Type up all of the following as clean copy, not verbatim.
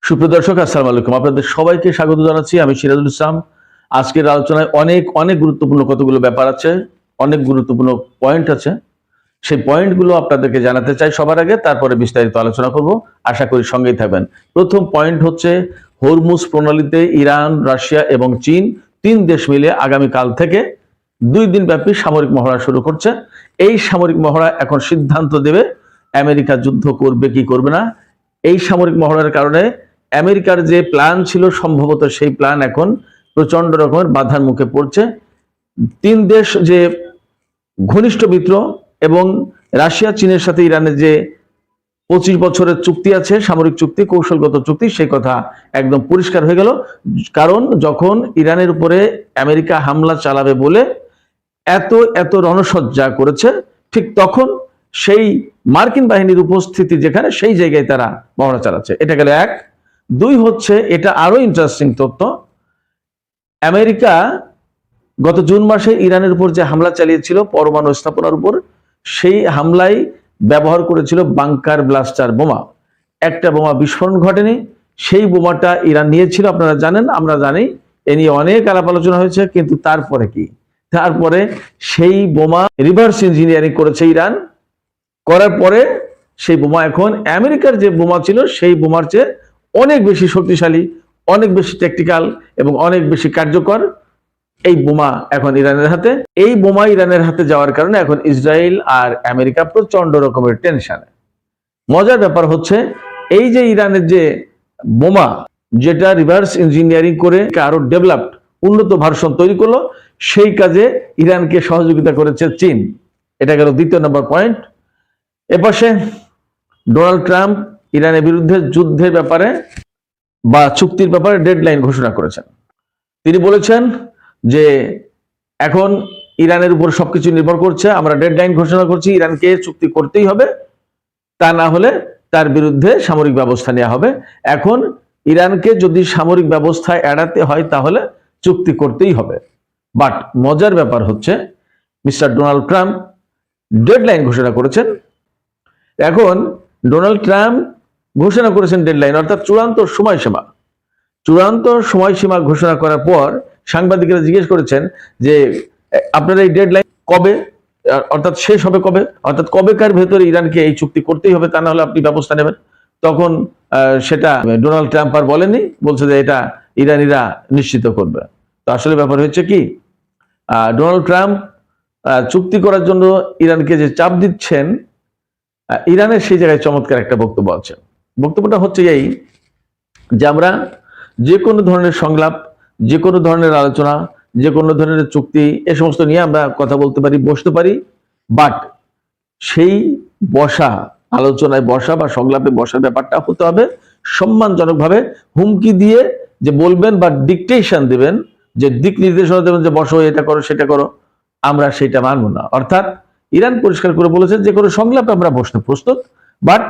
সুপ্রিয় দর্শক, আসসালামু আলাইকুম। আপনাদের সবাইকে স্বাগত জানাচ্ছি। আমি সিরাজুল ইসলাম। আজকের আলোচনায় অনেক গুরুত্বপূর্ণ কতগুলো ব্যাপার আছে, অনেক গুরুত্বপূর্ণ পয়েন্ট আছে। সেই পয়েন্টগুলো আপনাদেরকে জানাতে চাই সবার আগে, তারপরে বিস্তারিত আলোচনা করব। আশা করি সঙ্গেই থাকবেন। প্রথম পয়েন্ট হচ্ছে, হরমুজ প্রণালীতে ইরান, রাশিয়া এবং চীন তিন দেশ মিলে আগামীকাল থেকে 2 দিন ব্যাপী সামরিক মহড়া শুরু করছে। এই সামরিক মহড়া এখন সিদ্ধান্ত দেবে আমেরিকা যুদ্ধ করবে কি করবে না। এই সামরিক মহড়ার কারণে আমেরিকার যে প্ল্যান ছিল, সম্ভবত সেই প্ল্যান এখন প্রচন্ড রকমের বাধার মুখে পড়ছে। তিন দেশ যে ঘনিষ্ঠ মিত্র, এবং রাশিয়া চীনের সাথে ইরানের যে 25 বছরের চুক্তি আছে, সামরিক চুক্তি, কৌশলগত চুক্তি, সেই কথা একদম পরিষ্কার হয়ে গেল। কারণ যখন ইরানের উপরে আমেরিকা হামলা চালাবে বলে এত রণসজ্জা করেছে, ঠিক তখন সেই মার্কিন বাহিনীর উপস্থিতি যেখানে, সেই জায়গায় তারা মহড়া চালাচ্ছে। এটা গেল এক। 2 হচ্ছে, এটা আরো ইন্টারেস্টিং তথ্য, আমেরিকা গত জুন মাসে ইরানের উপর যে হামলা চালিয়েছিল পরমাণু স্থাপনার উপর, সেই হামলায় ব্যবহার করেছিল বাংকার ব্লাস্টার বোমা। একটা বোমা বিস্ফোরণ ঘটেনি, সেই বোমাটা ইরান নিয়েছিল, আপনারা জানেন, আমরা জানি, এ নিয়ে অনেক আলাপ আলোচনা হয়েছে। কিন্তু তারপরে কি? তারপরে সেই বোমা রিভার্স ইঞ্জিনিয়ারিং করেছে ইরান। করার পরে সেই বোমা এখন আমেরিকার যে বোমা ছিল সেই বোমার চেয়ে অনেক বেশি শক্তিশালী, অনেক বেশি টেকনিক্যাল এবং অনেক বেশি কার্যকর। এই বোমা এখন ইরানের হাতে। এই বোমা ইরানের হাতে যাওয়ার কারণে এখন ইসরায়েল আর আমেরিকা প্রচন্ড রকমের টেনশনে। মজার ব্যাপার হচ্ছে, এই যে ইরানের যে বোমা, যেটা রিভার্স ইঞ্জিনিয়ারিং করে আরো ডেভেলপড, উন্নত ভার্সন তৈরি করলো, সেই কাজে ইরানকে সহযোগিতা করেছে চীন। এটা গেল 2 নম্বর পয়েন্ট। এপাশে ডোনাল্ড ট্রাম্প ইরানের বিরুদ্ধে যুদ্ধের ব্যাপারে বা চুক্তির ব্যাপারে ডেডলাইন ঘোষণা করেছেন। তিনি বলেছেন যে এখন ইরানের উপর সবকিছু নির্ভর করছে, আমরা ডেডলাইন ঘোষণা করছি, ইরানকে চুক্তি করতেই হবে, তা না হলে তার বিরুদ্ধে সামরিক ব্যবস্থা নেওয়া হবে। এখন ইরানকে যদি সামরিক ব্যবস্থা এড়াতে হয় তাহলে চুক্তি করতেই হবে। বাট মজার ব্যাপার হচ্ছে, মিস্টার ডোনাল্ড ট্রাম্প ডেডলাইন ঘোষণা করেছেন। এখন ডোনাল্ড ট্রাম্প ঘোষণা করেছেন ডেডলাইন, অর্থাৎ চূড়ান্ত সময়সীমা ঘোষণা করার পর সাংবাদিকরা জিজ্ঞেস করেছেন যে আপনার এই ডেডলাইন কবে, অর্থাৎ শেষ হবে কবে, অর্থাৎ কবেকার ভেতরে ইরানকে এই চুক্তি করতেই হবে, তা না হলে আপনি ব্যবস্থা নেবেন। তখন সেটা ডোনাল্ড ট্রাম্প আর বলেনি, বলছে যে এটা ইরানিরা নিশ্চিত করবে। তো আসলে ব্যাপার হচ্ছে কি, ডোনাল্ড ট্রাম্প চুক্তি করার জন্য ইরানকে যে চাপ দিচ্ছেন, ইরানের সেই জায়গায় চমৎকার একটা বক্তব্য আছে। বক্তব্যটা হচ্ছে এই যে আমরা যে কোনো ধরনের সংলাপ, যে কোনো ধরনের আলোচনা, যে কোনো ধরনের চুক্তি, এ সমস্ত নিয়ে আমরা কথা বলতে পারি, বসতে পারি। বাট সেই আলোচনায় বসা বা সংলাপে বসার ব্যাপারটা হতে হবে সম্মানজনকভাবে। হুমকি দিয়ে যে বলবেন বা ডিকটেশন দেবেন, যে দিক নির্দেশনা দেবেন যে বসো, এটা করো, সেটা করো, আমরা সেটা মানব না। অর্থাৎ ইরান পরিষ্কার করে বলেছে যে কোনো সংলাপে আমরা বসতে প্রস্তুত, but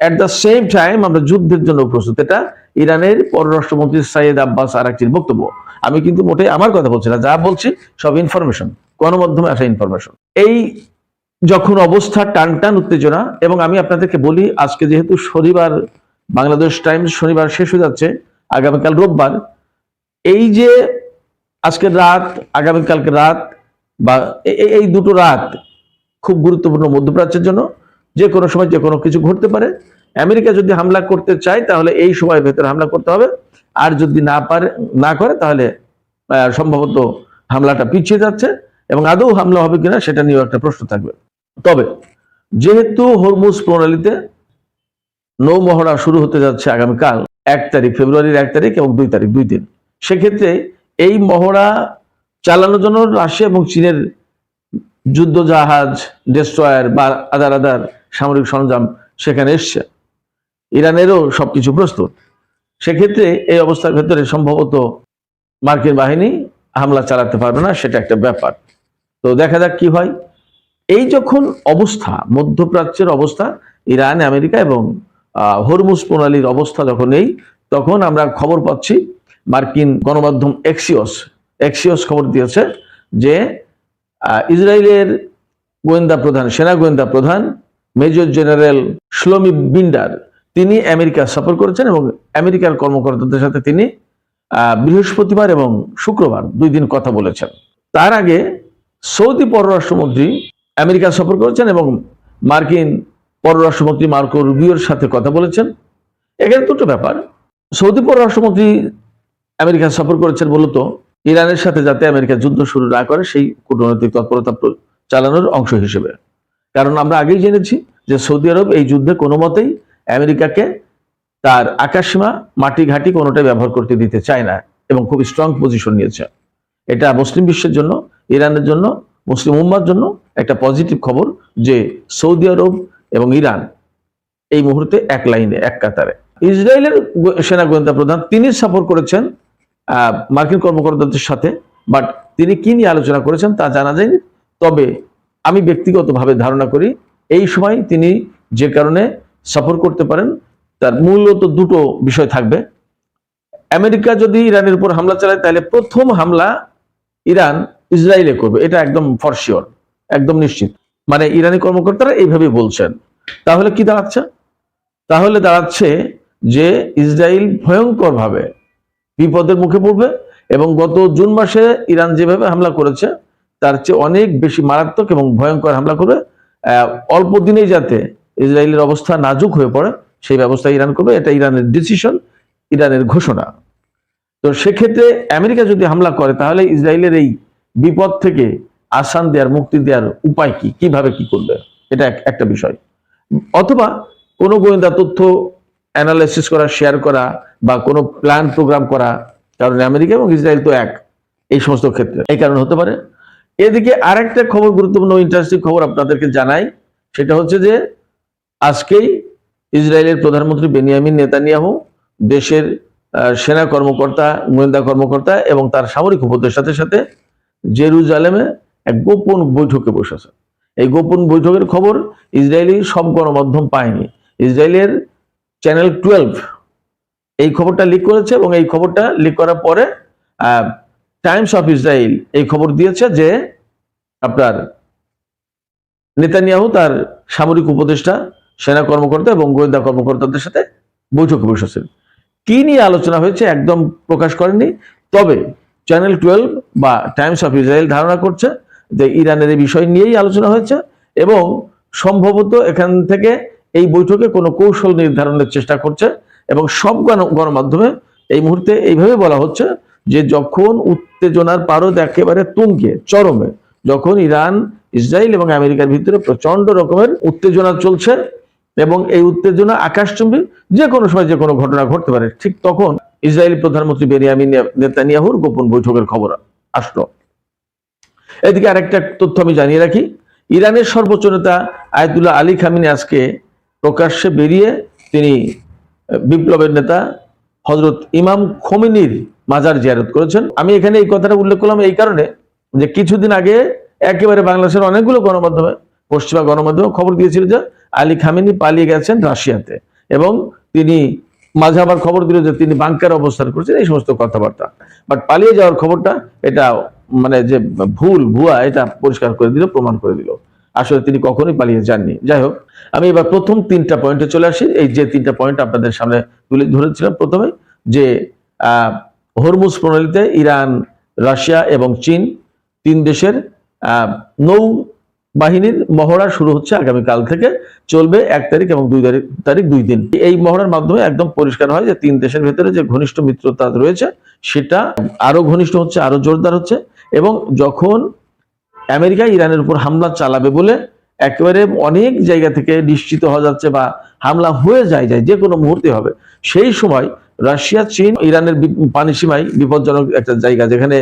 at the same time আমরা যুদ্ধের জন্য প্রস্তুত। এটা ইরানের পররাষ্ট্রমন্ত্রী সাইয়েদ আব্বাস আরাকচির বক্তব্য। আমি কিন্তু মোটেই আমার কথা বলছি না, যা বলছি সব ইনফরমেশন, গণমাধ্যমে আসা ইনফরমেশন। এই যখন অবস্থা টান উত্তেজনা, এবং আমি আপনাদেরকে বলি, আজকে যেহেতু শনিবার, বাংলাদেশ টাইমস শনিবার শেষ হয়ে যাচ্ছে, আগামীকাল রোববার, এই যে আজকের রাত, আগামীকালকে রাত, বা এই দুটো রাত খুব গুরুত্বপূর্ণ মধ্যপ্রাচ্যের জন্য। যে কোনো সময় যে কোনো কিছু ঘটতে পারে। আমেরিকা যদি হামলা করতে চায় তাহলে এই সময়ের ভেতরে হামলা করতে হবে, আর যদি না করে তাহলে সম্ভবত হামলাটা পিছিয়ে যাচ্ছে, এবং আদৌ হামলা হবে কিনা সেটা নিয়েও একটা প্রশ্ন থাকবে। তবে যেহেতু হরমুজ প্রণালীতে নৌ মহড়া শুরু হতে যাচ্ছে আগামীকাল 1 তারিখ, ফেব্রুয়ারির 1 তারিখ এবং 2 তারিখ, 2 দিন, সেক্ষেত্রে এই মহড়া চালানোর জন্য রাশিয়া এবং চীনের যুদ্ধ জাহাজ, ডেস্ট্রয়ার বা আদার সামরিক সরঞ্জাম সেখানে এসছে। ইরানেরও সবকিছু প্রস্তুত। সেক্ষেত্রে এই অবস্থার ভেতরে সম্ভবত মার্কিন বাহিনী হামলা চালাতে পারবে না, সেটা একটা ব্যাপার। তো দেখা যাক কি হয়। এই যখন অবস্থা, মধ্যপ্রাচ্যের অবস্থা, ইরান, আমেরিকা এবং হরমুজ প্রণালীর অবস্থা যখন এই, তখন আমরা খবর পাচ্ছি, মার্কিন গণমাধ্যম এক্সিওস খবর দিয়েছে যে ইসরায়েলের গোয়েন্দা প্রধান, সেনা গোয়েন্দা প্রধান মেজর জেনারেল শ্লোমি বিন্ডার, তিনি আমেরিকা সফর করেছেন এবং আমেরিকার কর্মকর্তাদের সাথে তিনি বৃহস্পতিবার এবং শুক্রবার 2 দিন কথা বলেছেন। তার আগে সৌদি পররাষ্ট্রমন্ত্রী আমেরিকা সফর করেছেন এবং মার্কিন পররাষ্ট্রমন্ত্রী মার্কো রুবিওর সাথে কথা বলেছেন। এখানে দুটো ব্যাপার। সৌদি পররাষ্ট্রমন্ত্রী আমেরিকা সফর করেছেন মূলত ইরানের সাথে যাতে আমেরিকা যুদ্ধ শুরু না করে সেই কূটনৈতিক তৎপরতা চালানোর অংশ হিসেবে। কারণ আমরা আগেই জেনেছি যে সৌদি আরব এই যুদ্ধে কোনো মতেই আমেরিকাকে তার আকাশসীমা মাটি ঘাটি কোনোটাই ব্যবহার করতে দিতে চায় না এবং খুব স্ট্রং পজিশন নিয়েছে। এটা মুসলিম বিশ্বের জন্য, ইরানের জন্য, মুসলিম উম্মার জন্য একটা পজিটিভ খবর যে সৌদি আরব এবং ইরান এই মুহূর্তে এক লাইনে, এক কাতারে। ইসরায়েলের সেনা গোয়েন্দা প্রধান তিনি সফর করেছেন মার্কিন কর্মকর্তাদের সাথে, বাট তিনি কি নিয়ে আলোচনা করেছেন তা জানা যায়নি। তবে আমি ব্যক্তিগতভাবে ধারণা করি এই সময় তিনি যে কারণে সফর করতে পারেন তার মূলত দুটো বিষয় থাকবে। আমেরিকা যদি ইরানের উপর হামলা চালায় তাহলে প্রথম হামলা ইরান ইসরায়েলে করবে, এটা একদম ফর শিওর, একদম নিশ্চিত। মানে ইরানি কর্মকর্তারা এইভাবে বলছেন। তাহলে কি দাঁড়াচ্ছে? তাহলে দাঁড়াচ্ছে যে ইসরায়েল ভয়ঙ্করভাবে বিপদের মুখে পড়বে এবং গত জুন মাসে ইরান যেভাবে হামলা করেছে তার চেয়ে অনেক বেশি মারাত্মক এবং ভয়ঙ্কর হামলা করবে। অল্প দিনেই যাতে ইসরায়েলের অবস্থা নাজুক হয়ে পড়ে সেই ব্যবস্থা ইরান করবে। এটা ইরানের ডিসিশন, ইরানের ঘোষণা। তো সেক্ষেত্রে আমেরিকা যদি হামলা করে তাহলে ইসরায়েলের এই বিপদ থেকে আসান দেওয়ার, মুক্তি দেওয়ার উপায় কি, কিভাবে কি করবে, এটা একটা বিষয়। অথবা কোনো গোয়েন্দা তথ্য অ্যানালাইসিস করা, শেয়ার করা বা কোনো প্ল্যান প্রোগ্রাম করা, কারণ আমেরিকা এবং ইসরায়েল তো এক এই সমস্ত ক্ষেত্রে, এই কারণে হতে পারে। এদিকে আরেকটা খবর, গুরুত্বপূর্ণ ইন্টারেস্টিং খবর আপনাদেরকে জানাই, সেটা হচ্ছে যে আজকেই ইসরায়েলের প্রধানমন্ত্রী বেনিয়ামিন নেতানিয়াহু দেশের সেনা কর্মকর্তা, গোয়েন্দা কর্মকর্তা এবং তার সামরিক উপদেষ্টাদের সাথে জেরুজালেমে এক গোপন বৈঠকে বসেছে। এই গোপন বৈঠকের খবর ইসরায়েলি সব গণমাধ্যম পায়নি। ইসরায়েলের চ্যানেল 12 এই খবরটা লিক করেছে এবং এই খবরটা লিক করার পরে টাইমস অফ ইসরায়েল এই খবর দিয়েছে যে আপনার নেতানিয়াহু তার সামরিক উপদেষ্টা, সেনা কর্মকর্তা এবং গোয়েন্দা কর্মকর্তাদের সাথে বৈঠকে বসেছেন। কি নিয়ে আলোচনা হয়েছে একদম প্রকাশ করেনি। তবে চ্যানেল 12 বা টাইমস অফ ইসরায়েল ধারণা করছে যে ইরানের এই বিষয় নিয়েই আলোচনা হয়েছে এবং সম্ভবত এখান থেকে এই বৈঠকে কোনো কৌশল নির্ধারণের চেষ্টা করছে এবং সব গণমাধ্যমে এই মুহূর্তে এইভাবে বলা হচ্ছে যে যখন উত্তেজনার পারদ একেবারে তুঙ্গে, চরমে, যখন ইরান, ইসরায়েল এবং আমেরিকার ভিতরে প্রচন্ড রকমের উত্তেজনা চলছে এবং এই উত্তেজনা আকাশচুম্বী, যে কোনো সময় যে কোনো ঘটনা ঘটতে পারে, ঠিক তখন ইসরায়েলি প্রধানমন্ত্রী বেনিয়ামিন নেতানিয়াহুর গোপন বৈঠকের খবর আসলো। এদিকে আরেকটা তথ্য আমি জানিয়ে রাখি, ইরানের সর্বোচ্চ নেতা আয়াতুল্লাহ আলী খামেনি আজকে প্রকাশ্যে বেরিয়ে তিনি বিপ্লবের নেতা হযরত ইমাম খোমেনির মাজার জিয়ারত করেছেন। আমি এখানে এই কথাটা উল্লেখ করলাম এই কারণে যে কিছুদিন আগে একেবারে বাংলাদেশের অনেকগুলো গণমাধ্যমে, পশ্চিমা গণমাধ্যমে খবর দিয়েছিল যে আলী খামেনি পালিয়ে গেছেন রাশিয়াতে এবং তিনি মাঝে আবার খবর দিল যে তিনি বাংকারে অবস্থান করছেন, এই সমস্ত কথাবার্তা। বাট পালিয়ে যাওয়ার খবরটা এটা মানে যে ভুয়া এটা পরিষ্কার করে দিল, প্রমাণ করে দিল আসলে তিনি কখনোই পালিয়ে যাননি। যাই হোক, আমি এবার প্রথম 3টা পয়েন্টে চলে আসি। এই যে 3টা পয়েন্ট আপনাদের সামনে তুলে ধরেছিলাম প্রথমে, যে হরমুজ প্রণালীতে ইরান, রাশিয়া এবং চীন 3 দেশের নৌ বাহিনীর মহড়া শুরু হচ্ছে আগামীকাল থেকে, চলবে 1 তারিখ এবং 2 তারিখ 2 দিন। এই মহড়ার মাধ্যমে একদম পরিষ্কার হয় যে 3 দেশের ভেতরে যে ঘনিষ্ঠ মিত্রতা রয়েছে সেটা আরো ঘনিষ্ঠ হচ্ছে, আরো জোরদার হচ্ছে। এবং যখন আমেরিকা ইরানের উপর হামলা চালাবে বলে একেবারে অনেক জায়গা থেকে নিশ্চিত হওয়া যাচ্ছে বা হামলা হয়ে যায় যে কোনো মুহূর্তে হবে, সেই সময় রাশিয়া, চীন, ইরানের পানি সীমায় বিপজ্জনক একটা জায়গা যেখানে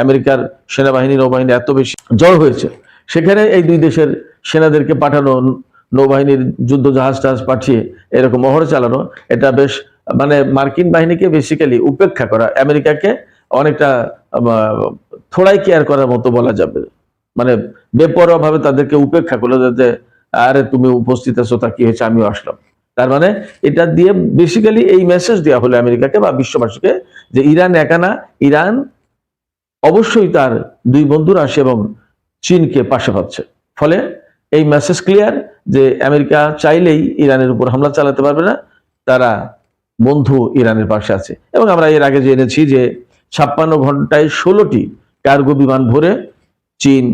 আমেরিকার সেনাবাহিনী, নৌবাহিনী এত বেশি জড় হয়েছে, সেখানে এই 2 দেশের সেনাদেরকে পাঠানো, নৌবাহিনীর যুদ্ধ জাহাজ টাহাজ পাঠিয়ে এরকম মহড়া চালানো, এটা বেশ মানে মার্কিন বাহিনীকে বেসিক্যালি উপেক্ষা করা, আমেরিকাকে অনেকটা থোড়াই কেয়ার করার মতো বলা যাবে। মানে বেপরোয়া ভাবে তাদেরকে উপেক্ষা করলো, যাতে আরে তুমি উপস্থিত আছো, তা কি হয়েছে, আমিও আসলাম। তার মানে এটা দিয়ে বেসিক্যালি এই মেসেজ দেওয়া হলো আমেরিকাকে বা বিশ্ববাসীকে যে ইরান একা না, ইরান অবশ্যই তার 2 বন্ধু রাশিয়া এবং চীনকে পাশে পাচ্ছে। ফলে এই মেসেজ ক্লিয়ার যে আমেরিকা চাইলেই ইরানের উপর হামলা চালাতে পারবে না, তারা বন্ধু ইরানের পাশে আছে। এবং আমরা এর আগে জেনেছি যে 56 ঘন্টায় 16টি কার্গো বিমান ভরে চীন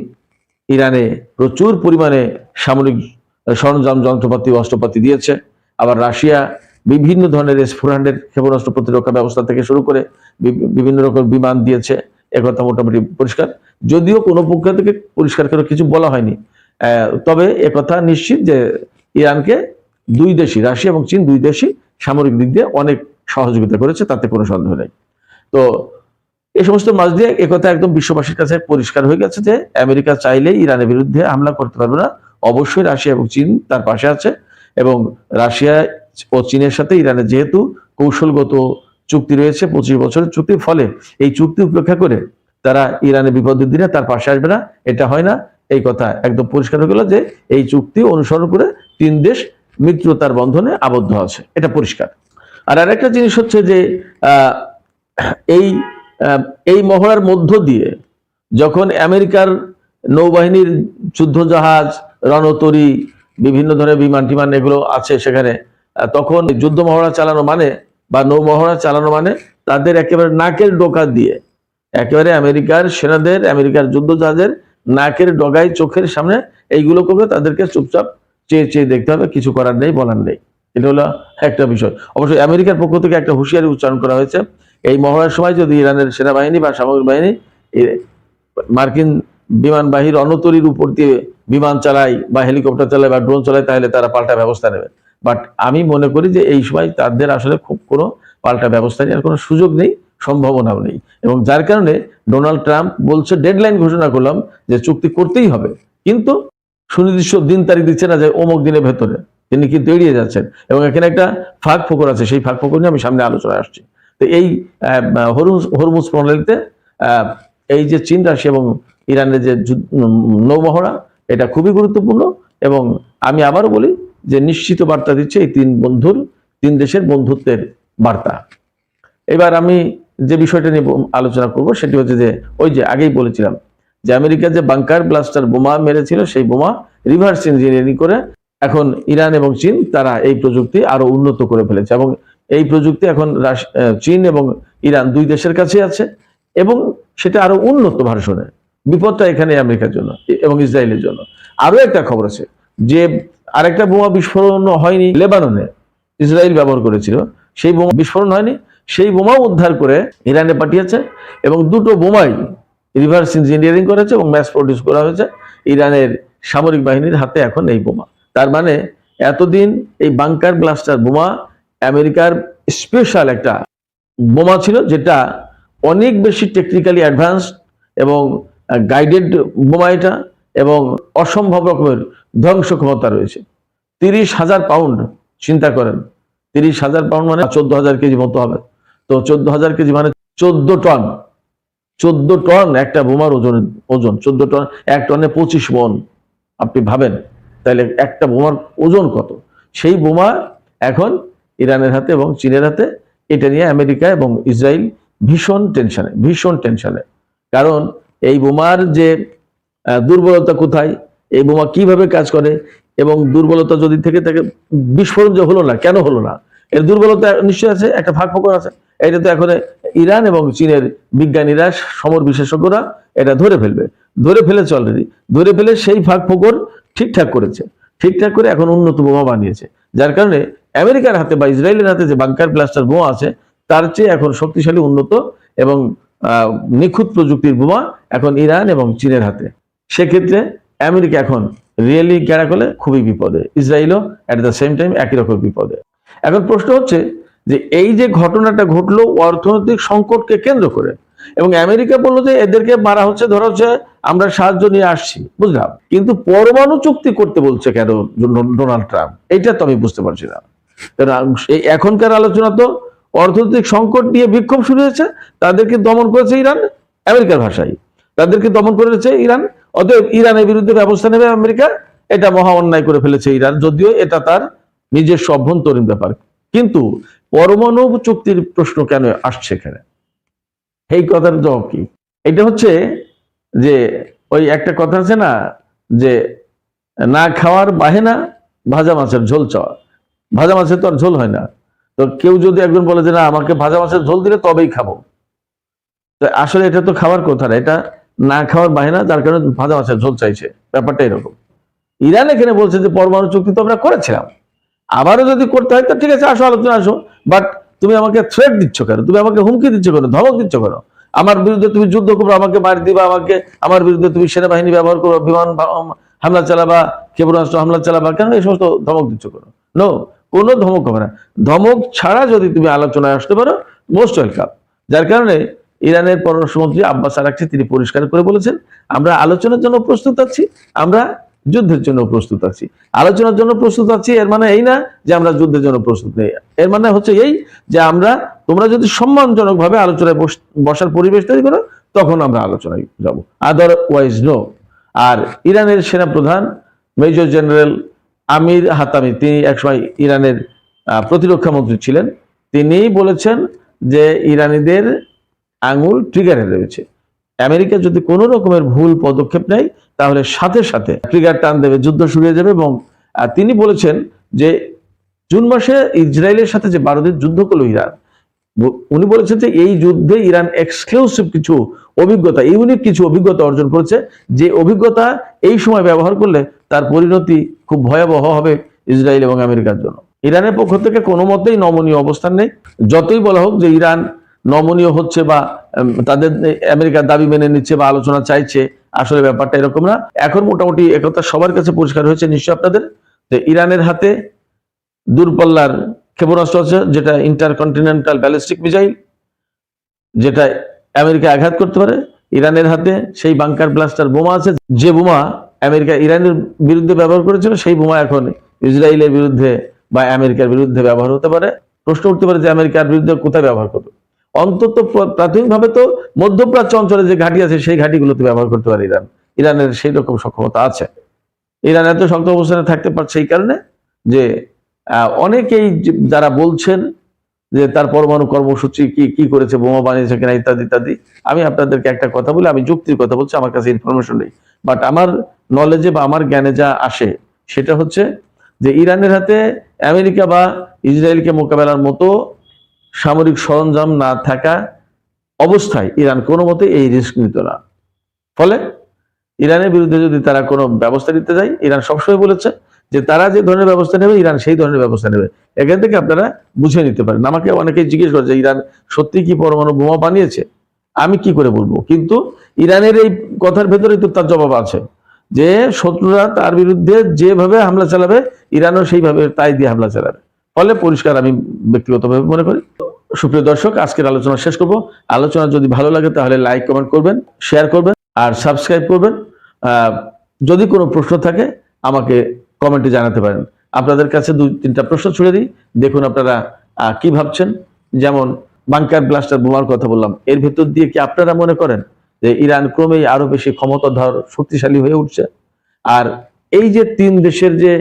ইরানে প্রচুর পরিমাণে সামরিক সরঞ্জাম, যন্ত্রপাতি, অস্ত্রপাতি দিয়েছে। আবার রাশিয়া বিভিন্ন ধরনের S-400 ক্ষেপণাস্ত্র প্রতিরক্ষা ব্যবস্থা থেকে শুরু করে বিভিন্ন রকম বিমান দিয়েছে। একথা মোটামুটি পরিষ্কার, যদিও কোনো পক্ষ থেকে পরিষ্কার করে কিছু বলা হয়নি। তবে একথা নিশ্চিত যে ইরানকে দুই দেশই, রাশিয়া এবং চীন দুই দেশই সামরিক দিক দিয়ে অনেক সহযোগিতা করেছে, তাতে কোনো সন্দেহ নেই। তো এই সমস্ত মাস দিয়ে একথা একদম বিশ্ববাসীর কাছে পরিষ্কার হয়ে গেছে যে আমেরিকা চাইলেই ইরানের বিরুদ্ধে হামলা করতে পারবে না। অবশ্যই রাশিয়া এবং চীন তার পাশে আছে, এবং রাশিয়া ও চীনের সাথে ইরানের যেহেতু কৌশলগত চুক্তি রয়েছে, 25 বছরের চুক্তির ফলে এই চুক্তি উপেক্ষা করে তারা ইরানের বিপদের দিনে তার পাশে আসবে না, এটা হয় না। এই কথা একদম পরিষ্কার হয়ে গেল যে এই চুক্তি অনুসরণ করে তিন দেশ মিত্রতার বন্ধনে আবদ্ধ আছে, এটা পরিষ্কার। আর আরেকটা জিনিস হচ্ছে যে এই এই মহড়ার মধ্য দিয়ে যখন আমেরিকার নৌবাহিনীর যুদ্ধজাহাজ, রণতরী, বিভিন্ন ধরনের বিমান টিমান এগুলো আছে সেখানে, তখন যুদ্ধ মহড়া চালানো মানে বা নৌ মহড়া চালানো মানে তাদের একেবারে নাকের ডোকা দিয়ে, একেবারে আমেরিকার সেনাদের, আমেরিকার যুদ্ধজাহাজের নাকের ডগায়, চোখের সামনে এইগুলো করবে, তাদেরকে চুপচাপ চেয়ে চেয়ে দেখতে হবে, কিছু করার নেই, বলার নেই। এটা হলো একটা বিষয়। অবশ্যই আমেরিকার পক্ষ থেকে একটা হুঁশিয়ারি উচ্চারণ করা হয়েছে, এই মহড়ার সময় যদি ইরানের সেনাবাহিনী বা সামরিক বাহিনী মার্কিন বিমানবাহী রণতরীর উপর দিয়ে বিমান চালায় বা হেলিকপ্টার চালায় বা ড্রোন চালায়, তাহলে তারা পাল্টা ব্যবস্থা নেবে। বাট আমি মনে করি যে এই সময় তাদের আসলে খুব কোনো পাল্টা ব্যবস্থা নেওয়ার কোনো সুযোগ নেই, সম্ভাবনাও নেই। এবং যার কারণে ডোনাল্ড ট্রাম্প বলছে, ডেডলাইন ঘোষণা করলাম যে চুক্তি করতেই হবে, কিন্তু সুনির্দিষ্ট দিন তারিখ দিচ্ছে না যে অমুক দিনের ভেতরে। তিনি কিন্তু এড়িয়ে যাচ্ছেন, এবং এখানে একটা ফাঁক ফোকর আছে, সেই ফাঁক ফোকর নিয়ে আমি সামনে আলোচনায় আসছি। তো এই হরমুজ প্রণালীতে এই যে চীন, রাশিয়া এবং ইরানের যে নৌমহড়া, এটা খুবই গুরুত্বপূর্ণ। এবং আমি আবারও বলি যে নিশ্চিত বার্তা দিচ্ছে এই তিন দেশের বন্ধুত্বের বার্তা। এবার আমি যে বিষয়টা নিয়ে আলোচনা করব সেটি হচ্ছে যে ওই যে আগেই বলেছিলাম যে আমেরিকা যে বাংকার ব্লাস্টার বোমা মেরেছিল, সেই বোমা রিভার্স ইঞ্জিনিয়ারিং করে এখন ইরান এবং চীন তারা এই প্রযুক্তি আরো উন্নত করে ফেলেছে, এবং এই প্রযুক্তি এখন চীন এবং ইরান দুই দেশের কাছে আছে, এবং সেটা আরো উন্নত ভার্সনে। বিপদটা এখানে আমেরিকার জন্য এবং ইসরায়েলের জন্য। আরো একটা খবর আছে যে আরেকটা বোমা বিস্ফোরণ হয়নি লেবাননে, ইসরায়েল ব্যবহার করেছিল, সেই বোমা বিস্ফোরণ হয়নি, সেই বোমাও উদ্ধার করে ইরানে পাঠিয়েছে, এবং দুটো বোমাই রিভার্স ইঞ্জিনিয়ারিং করেছে এবং ম্যাস প্রডিউস করা হয়েছে ইরানের সামরিক বাহিনীর হাতে এখন এই বোমা। তার মানে এতদিন এই বাংকার ব্লাস্টার বোমা আমেরিকার স্পেশাল একটা বোমা ছিল, যেটা অনেক বেশি টেকনিক্যালি অ্যাডভান্সড এবং গাইডেড বোমা এটা, এবং অসম্ভব রকমের ধ্বংস ক্ষমতা রয়েছে। 30,000 পাউন্ড, চিন্তা করেন, 30,000 পাউন্ড মানে 14,000 কেজি মতো হবে। তো 14,000 কেজি মানে 14 টন, 14 টন একটা বোমার ওজন 14 টন, 1 টনে 25 মন। আপনি ভাবেন তাহলে একটা বোমার ওজন কত। সেই বোমা এখন ইরানের হাতে এবং চীনের হাতে। এটা নিয়ে আমেরিকা এবং ইসরায়েল ভীষণ টেনশনে। কারণ এই বোমার যে দুর্বলতা কোথায়, এই বোমা কিভাবে কাজ করে, এবং দুর্বলতা যদি থেকে থাকে, বিস্ফোরণ যে হলো না, কেন হলো না, এর দুর্বলতা নিশ্চয়ই আছে, একটা ফাঁক ফোকর আছে। এটা তো এখন ইরান এবং চীনের বিজ্ঞানীরা, সমর বিশেষজ্ঞরা এটা ধরে ফেলেছে অলরেডি, ধরে ফেলে সেই ফাঁক ফোকর ঠিকঠাক করে এখন উন্নত বোমা বানিয়েছে। যার কারণে আমেরিকার হাতে বা ইসরায়েলের হাতে যে বাংকার ব্লাস্টার বোমা আছে, তার চেয়ে এখন শক্তিশালী, উন্নত এবং নিখুঁত প্রযুক্তির বোমা এখন ইরান এবং চীনের হাতে। সেক্ষেত্রে আমেরিকা এখন রিয়েলি ক্যারাকলে খুবই বিপদে, ইসরায়েলও অ্যাট দ্য সেম টাইম একই রকম বিপদে। এখন প্রশ্ন হচ্ছে যে এই যে ঘটনাটা ঘটলো অর্থনৈতিক সংকটকে কেন্দ্র করে, এবং আমেরিকা বললো যে এদেরকে মারা হচ্ছে, ধরা হচ্ছে, আমরা সাহায্য নিয়ে আসছি, বুঝলাম, কিন্তু পরমাণু চুক্তি করতে বলছে কেন ডোনাল্ড ট্রাম্প? এইটা তো আমি বুঝতে পারছি না। এখনকার আলোচনা তো অর্থনৈতিক সংকট নিয়ে বিক্ষোভ শুরু হয়েছে, তাদেরকে দমন করেছে ইরান, আমেরিকার ভাষায় তাদেরকে দমন করেছে ইরান, অতএব ইরানের বিরুদ্ধে ব্যবস্থা নেবে আমেরিকা। এটা মহা অন্যায় করে ফেলেছে ইরান, যদিও এটা তার নিজস্ব অভ্যন্তরীণ ব্যাপার। কিন্তু পরমাণু চুক্তির প্রশ্ন কেন আসছে এখানে, এই কথার জবাব কি? এটা হচ্ছে যে ওই একটা কথা আছে না, যে না খাওয়ার বাহেনা ভাজা মাছের ঝোল চাওয়া। ভাজা মাছের তো আর ঝোল হয় না, তো কেউ যদি একজন বলে যে না আমাকে ভাজা মাছের ঝোল দিলে তবেই খাবো, তো আসলে এটা তো খাওয়ার কথা না, এটা না খাওয়ার বাহিনা, যার কারণে ভাজা মাছের ঝোল চাইছে। ব্যাপারটা এরকম। ইরান এখানে বলছে যে পরমাণু চুক্তি তো আমরা করেছিলাম, আবারও যদি করতে হয় তো ঠিক আছে, আসো আলোচনা আসো, বাট তুমি আমাকে থ্রেট দিচ্ছ কেন, তুমি আমাকে হুমকি দিচ্ছ কেন, ধমক দিচ্ছ কেন, আমার বিরুদ্ধে তুমি যুদ্ধ করবো, আমাকে মার দিবা, আমার বিরুদ্ধে তুমি সেনাবাহিনী ব্যবহার করো, বিমান হামলা চালাবা, ক্ষেপণাস্ত্র হামলা চালাবা, কেন এই সমস্ত ধমক দিচ্ছ কেন? নো, কোনো ধমক হবে না। ধমক ছাড়া যদি তুমি আলোচনায় আসতে পারো, মোস্ট ওয়েলকাম। যার কারণে ইরানের পররাষ্ট্রমন্ত্রী আব্বাস আরাকচি তিনি পরিষ্কার করে বলেছেন, আমরা আলোচনার জন্য প্রস্তুত আছি, আমরা যুদ্ধের জন্য প্রস্তুত আছি। আলোচনার জন্য প্রস্তুত আছি এর মানে এই না যে আমরা যুদ্ধের জন্য প্রস্তুত নেই, এর মানে হচ্ছে এই যে তোমরা যদি সম্মানজনক ভাবে আলোচনায় বসার পরিবেশ তৈরি করো, তখন আমরা আলোচনায় যাব, আদারওয়াইজ নো। আর ইরানের সেনাপ্রধান মেজর জেনারেল আমির হাতামি, তিনি একসময় ইরানের প্রতিরক্ষা মন্ত্রী ছিলেন, তিনি বলেছেন যে ইরানিদের আঙুল ট্রিগারে রয়েছে, আমেরিকা যদি কোনো রকমের ভুল পদক্ষেপ নেয় তাহলে সাথে সাথে ট্রিগার টান দেবে, যুদ্ধ শুরু হয়ে যাবে। এবং তিনি বলেছেন যে জুন মাসে ইসরায়েলের সাথে যে 12 দিন যুদ্ধ করলো ইরান, উনি বলেছেন যে এই যুদ্ধে ইরান এক্সক্লুসিভ কিছু অভিজ্ঞতা, ইউনিক কিছু অভিজ্ঞতা অর্জন করেছে, যে অভিজ্ঞতা এই সময় ব্যবহার করলে তার পরিণতি খুব ভয়াবহ হবে ইসরায়েল এবং আমেরিকার জন্য। ইরানের পক্ষ থেকে কোনো মতেই নমনীয় অবস্থান নেই, যতই বলা হোক যে ইরান নমনীয় হচ্ছে বা তাদের আমেরিকার দাবি মেনে নিচ্ছে বা আলোচনা চাইছে, আসলে ব্যাপারটা এরকম না। এখন মোটামুটি একথা সবার কাছে পরিষ্কার হয়েছে নিশ্চয় আপনাদের, যে ইরানের হাতে দূরপাল্লার ক্ষেপণাস্ত্র আছে, যেটা ইন্টারকন্টিনেন্টাল ব্যালিস্টিক মিসাইল, যেটা আমেরিকা আঘাত করতে পারে। ইরানের হাতে সেই বাংকার ব্লাস্টার বোমা আছে, যে বোমা আমেরিকা ইরানের বিরুদ্ধে ব্যবহার করেছিল, সেই বোমা এখন ইসরায়েলের বিরুদ্ধে বা আমেরিকার বিরুদ্ধে ব্যবহার হতে পারে। প্রশ্ন উঠতে পারে যে আমেরিকার বিরুদ্ধে কোথায় ব্যবহার করবে, অন্তত প্রাথমিকভাবে তো মধ্যপ্রাচ্য অঞ্চলে যে ঘাঁটি আছে সেই ঘাঁটিগুলোতে ব্যবহার করতে পারে ইরান। ইরানের সেই রকম সক্ষমতা আছে। ইরান এত শক্ত অবস্থানে থাকতে পারছে এই কারণে যে অনেকেই যারা বলছেন যে তার পরমাণু কর্মসূচি কি করেছে, বোমা বানিয়েছে কিনা ইত্যাদি ইত্যাদি, আমি আপনাদেরকে একটা কথা বলি, আমি যুক্তির কথা বলছি, আমার কাছে ইনফরমেশন নেই, বাট আমার নলেজে বা আমার জ্ঞানে যা আসে সেটা হচ্ছে যে ইরানের হাতে আমেরিকা বা ইসরায়েলকে মোকাবেলার মতো সামরিক সরঞ্জাম না থাকা অবস্থায় ইরান কোনো মতে এই রিস্ক নিত না। ফলে ইরানের বিরুদ্ধে যদি তারা কোনো ব্যবস্থা নিতে যায়, ইরান সবসময় বলেছে যে তারা যে ধরনের ব্যবস্থা নেবে ইরান সেই ধরনের ব্যবস্থা নেবে। এখান থেকে আপনারা বুঝে নিতে পারেন। আমাকে অনেকেই জিজ্ঞেস করে যে ইরান সত্যি কি পরমাণু বোমা বানিয়েছে, আমি কি করে বলবো, কিন্তু ইরানের এই কথার ভেতরেই তো তার জবাব আছে, যে শত্রুরা তার বিরুদ্ধে যেভাবে হামলা চালাবে ইরানও সেইভাবে তাই দিয়ে হামলা চালাবে। ফলে পরিষ্কার আমি ব্যক্তিগতভাবে মনে করি। সুপ্রিয় দর্শক, আজকের আলোচনা শেষ করব। আলোচনা যদি ভালো লাগে তাহলে লাইক কমেন্ট করবেন, শেয়ার করবেন আর সাবস্ক্রাইব করবেন। যদি কোনো প্রশ্ন থাকে আমাকে কমেন্টে জানাতে পারেন। আপনাদের কাছে 2-3টা প্রশ্ন ছুড়ে দিই, দেখুন আপনারা কি ভাবছেন। যেমন বাংকার ব্লাস্টার বোমার কথা বললাম, এর ভেতর দিয়ে কি আপনারা মনে করেন যে ইরান ক্রমেই আরো বেশি ক্ষমতাধর শক্তিশালী হয়ে উঠছে? আর এই যে 3 দেশের যে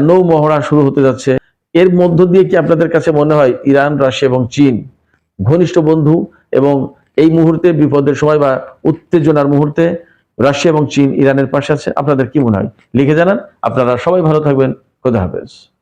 নৌ মহড়া শুরু হতে যাচ্ছে, এর মধ্য দিয়ে কি আপনাদের কাছে মনে হয় ইরান, রাশিয়া এবং চীন ঘনিষ্ঠ বন্ধু, এবং এই মুহূর্তে বিপদের সময় বা উত্তেজনার মুহূর্তে রাশিয়া এবং চীন ইরানের পাশে আছে? আপনাদের কি মনে হয় লিখে জানান। আপনারা সবাই ভালো থাকবেন। খোদা হাফেজ।